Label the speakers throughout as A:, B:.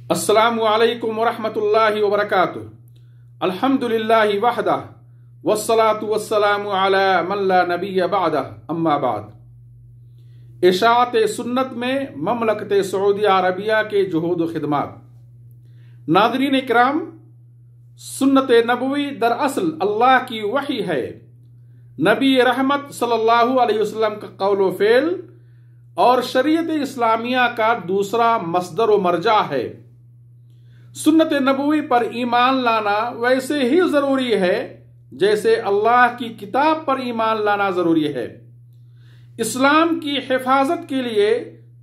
A: अस्सलामु अलैकुम वरहमतुल्लाहि वबरकातुहू। अल्हम्दुलिल्लाहि वहदह वस्सलातु वस्सलामु अला मन ला नबिय्य बअदह, अम्मा बाद। इशाअत सुन्नत में ममलकत सऊदी अरबिया के जुहूद खिदमात। नाज़रीन इकराम, सुन्नत नबवी दरअसल अल्लाह की वही है। नबी रहमत सल्लल्लाहु अलैहि वसल्लम का कौल फेल और शरीयत इस्लामिया का दूसरा मसदर व मर्जा है। सुन्नत नबवी पर ईमान लाना वैसे ही जरूरी है जैसे अल्लाह की किताब पर ईमान लाना जरूरी है। इस्लाम की हिफाजत के लिए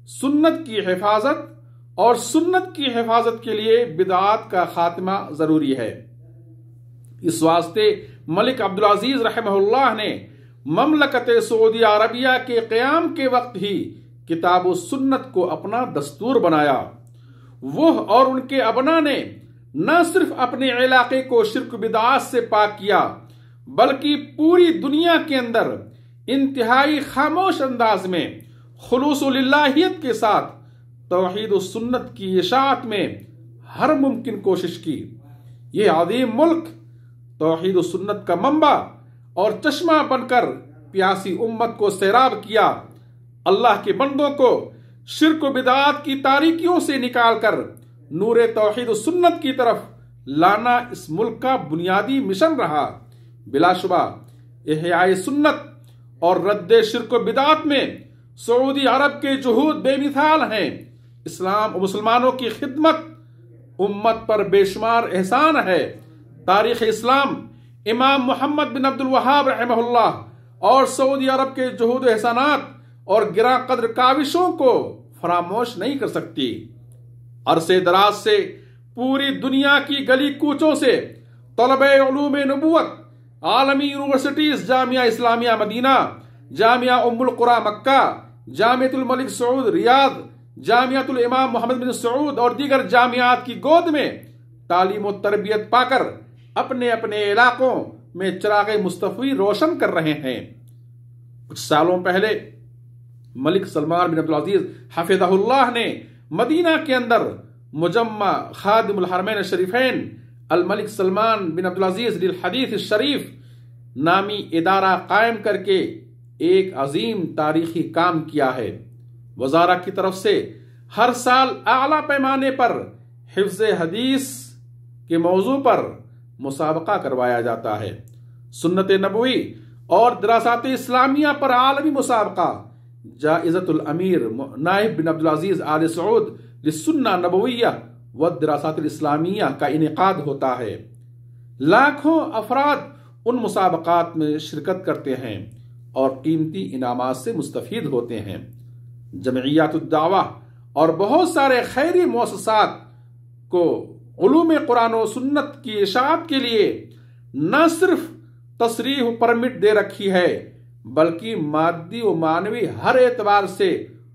A: सुन्नत की हिफाजत और सुन्नत की हिफाजत के लिए बिदअत का खात्मा जरूरी है। इस वास्ते मलिक अब्दुल अजीज रहमहुल्लाह ने ममलकत सऊदी अरबिया के क़याम के वक्त ही किताब व सुन्नत को अपना दस्तूर बनाया। वह और उनके अबना ने न सिर्फ अपने इलाके को शिर्क बिदअत से पाक किया, बल्कि पूरी दुनिया के अंदर इंतहाई खामोश अंदाज में खुलूस लिल्लाहियत के साथ तौहीद व सुन्नत की इशाअत में हर मुमकिन कोशिश की। ये अजीम मुल्क तौहीद व सुन्नत का मंबा और चश्मा बनकर प्यासी उम्मत को सैराब किया। अल्लाह के बंदों को शिर्क व बिदअत की तारीकियों से निकालकर नूरे तौहीद व सुन्नत की तरफ लाना इस मुल्क का बुनियादी मिशन रहा। बिलाशुबा इहयाए सुन्नत और रद्दे शिर्क व बिदअत में सऊदी अरब के जुहूद बेमिसाल हैं। इस्लाम और मुसलमानों की खिदमत उम्मत पर बेशुमार एहसान है। तारीख इस्लाम इमाम मोहम्मद बिन अब्दुल वहाब रहमहुल्लाह और सऊदी अरब के जुहूद एहसानात और गिरा कद्र काविशों को फरामोश नहीं कर सकती। अरसे दराज से पूरी दुनिया की गली कूचों से तलबे उलूम नबुवत, आलमी यूनिवर्सिटीज, जामिया इस्लामिया मदीना, जामिया उम्मुल कुरा मक्का, जामियतुल मलिक सऊद रियाद, जामियातुल इमाम मोहम्मद बिन सऊद और दीगर जामियात की गोद में तालीम और तरबियत पाकर अपने अपने इलाकों में चिराग मुस्तफी रोशन कर रहे हैं। कुछ सालों पहले मलिक सलमान बिन अब्दुल अजीज हफिज़हुल्लाह ने मदीना के अंदर मुजम्मा खादिमुल हरमैन शरीफैन अल मलिक सलमान बिन अब्दुल अजीज लिल हदीस शरीफ नामी इदारा कायम करके एक अजीम तारीखी काम किया है। वजारा की तरफ से हर साल आला पैमाने पर हिफ्ज़ हदीस के मौजू पर मुसाबका करवाया जाता है। सुन्नत नबवी और दरासात इस्लामिया पर आलमी मुसाबका जाइज़तुल अमीर नाइब बिन अब्दुल अजीज आल सऊद लिस्सुन्ना नबविय्या व दरासात इस्लामिया का इनेकाद होता है। लाखों अफराद उन मुसाबकात में शिरकत करते हैं और कीमती इनामात से मुस्तफीद होते हैं। जमइय्यतुद दावा और बहुत सारे खैरी मुअस्ससात को उलूम कुरान व सुन्नत की इशाअत के लिए न सिर्फ तसरीह परमिट दे रखी है, बल्कि मादी व मानवी हर एतबार से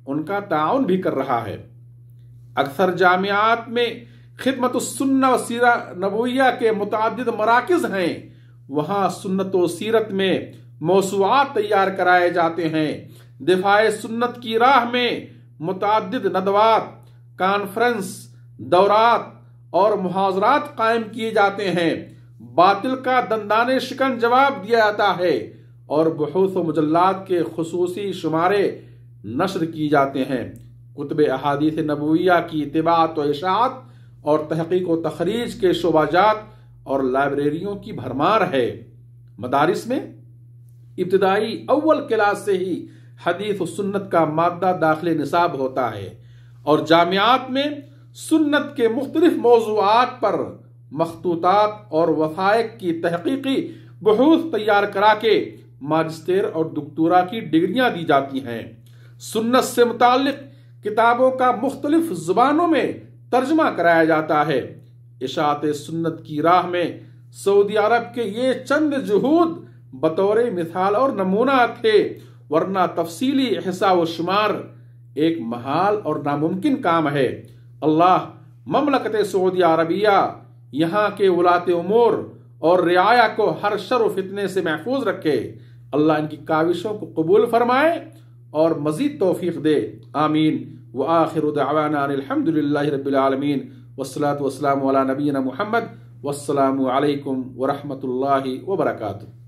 A: उनका ताउन भी कर रहा है। अक्सर जामियात में खिदमत सुन्ना व सीरा नबविया के मुतअद्दिद मराकिज हैं। वहां सुन्नत व सीरत में मौसूआत तैयार कराए जाते हैं। दिफाए सुन्नत की राह में मुतअद्दिद नदवात, कॉन्फ्रेंस, दौरात और मुहाजरात कायम किए जाते हैं। बातिल का दंदाने शिकन जवाब दिया जाता है और बहूस व मुजल्लात के खुसूसी शुमारे नश्र की जाते हैं। कुतुब अहादीस नबविया की इत्तिबाअत व इशाअत और तहक़ीक़ व तख़रीज के शोबाजात और लाइब्रेरियों की भरमार है। मदारिस में इब्तिदाई अव्वल क्लास से ही हदीस व सुन्नत का मादा दाखिले निसाब होता है और जामियात में सुन्नत के मुख्तलिफ मौज़ूआत पर मखतूतात और वफ़ाइक की तहक़ीक़ी बहूस तैयार करा के माजिस्टर और दुक्तोरा की डिग्रियां दी जाती हैं। सुन्नत से मुताल्लिक़ किताबों का मुख्तलिफ ज़ुबानों में तर्जमा कराया जाता है। इशाअत सुन्नत की राह में सऊदी अरब के ये चंद जुहूद बतौर मिसाल और नमूना थे, वरना तफसीली हिसाब व शुमार एक महाल और नामुमकिन काम है। अल्लाह ममलकत सऊदी अरबिया, यहाँ के उलाते उमूर और रियाया को हर शर व फितने से महफूज रखे। अल्लाह इनकी काविशों को कबूल फरमाए और मजीद तौफीक दे। आमीन। व आखिरु दअवाना अनिल हम्दुलिल्लाहि रब्बिल आलमीन। वस्सलातु वस्सलामु अला नबीना मुहम्मद। वस्सलामु अलैकुम व रहमतुल्लाहि व बरकातुहू।